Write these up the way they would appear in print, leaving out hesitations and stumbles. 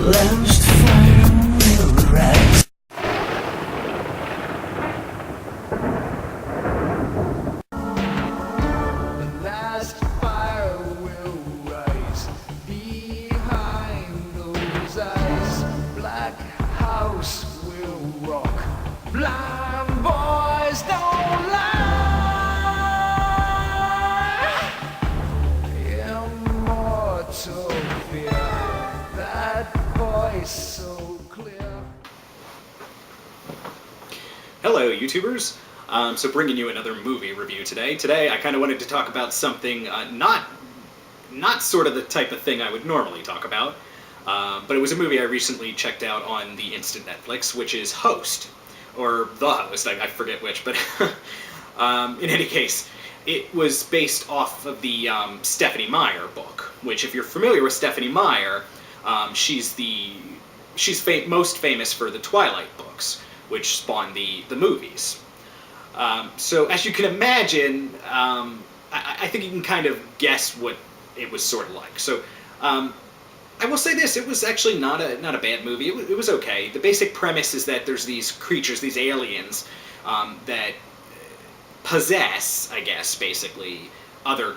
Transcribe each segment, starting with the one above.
last fire will rise. The last fire will rise behind those eyes. Black house will rock. Blind boys don't lie. Immortal fear, that voice so clear. Hello, YouTubers. So bringing you another movie review today. Today, I kind of wanted to talk about something not sort of the type of thing I would normally talk about, but it was a movie I recently checked out on the instant Netflix, which is Host, or The Host. I forget which, but in any case, it was based off of the Stephanie Meyer book. Which, if you're familiar with Stephanie Meyer, she's most famous for the Twilight books, which spawned the movies. So as you can imagine, I think you can kind of guess what it was sort of like. So I will say this, it was actually not a bad movie. It was okay. The basic premise is that there's these creatures, these aliens, that possess, I guess, basically, other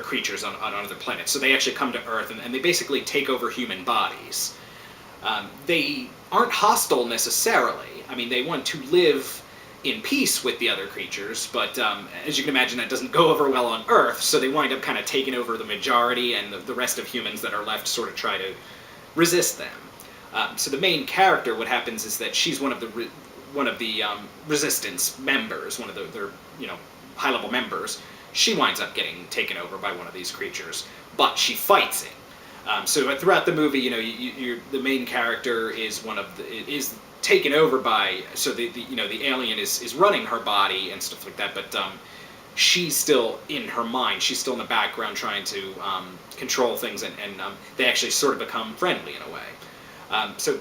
creatures on other planets. So they actually come to Earth, and they basically take over human bodies. They aren't hostile necessarily. I mean, they want to live in peace with the other creatures, but as you can imagine, that doesn't go over well on Earth, so they wind up kind of taking over the majority, and the rest of humans that are left sort of try to resist them. So the main character, what happens is that she's one of the resistance members, one of their high-level members. She winds up getting taken over by one of these creatures, but she fights it. So throughout the movie, the main character is is taken over by, so the alien is running her body and stuff like that, but she's still in her mind. She's still in the background trying to control things, and they actually sort of become friendly in a way. So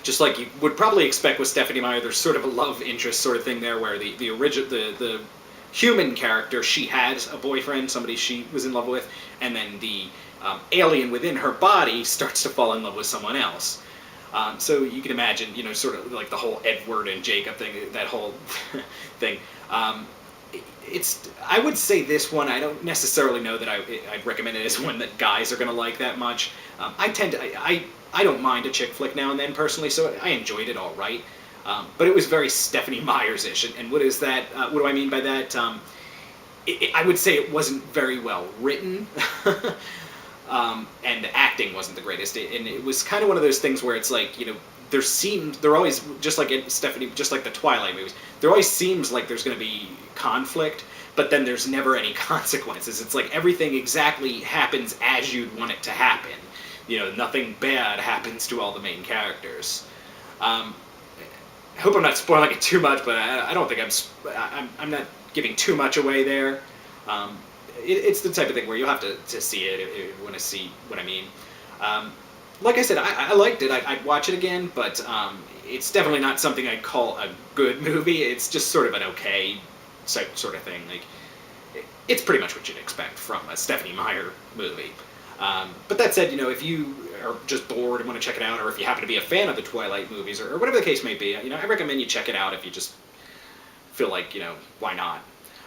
just like you would probably expect with Stephanie Meyer, there's sort of a love interest sort of thing there, where the human character, she has a boyfriend, somebody she was in love with, and then the alien within her body starts to fall in love with someone else. So you can imagine, sort of like the whole Edward and Jacob thing, that whole thing. I would say this one, I don't necessarily know that I'd recommend it as one that guys are going to like that much. I don't mind a chick flick now and then, personally, so I enjoyed it all right. But it was very Stephanie Meyers-ish, and what is that? What do I mean by that? I would say it wasn't very well written, and the acting wasn't the greatest. And it was kind of one of those things where it's like, there always, just like the Twilight movies, there always seems like there's going to be conflict, but then there's never any consequences. It's like everything exactly happens as you'd want it to happen. Nothing bad happens to all the main characters. I hope I'm not spoiling it too much, but I don't think I'm not giving too much away there. It's the type of thing where you'll have to see it if you want to see what I mean. Like I said, I liked it. I'd watch it again, but it's definitely not something I'd call a good movie. It's just sort of an okay sort of thing. Like, it's pretty much what you'd expect from a Stephanie Meyer movie. But that said, if you are just bored and want to check it out, or if you happen to be a fan of the Twilight movies, or whatever the case may be, I recommend you check it out if you just feel like, why not?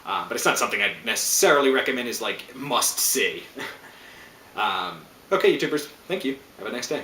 But it's not something I'd necessarily recommend as, like, must-see. Okay, YouTubers, thank you. Have a nice day.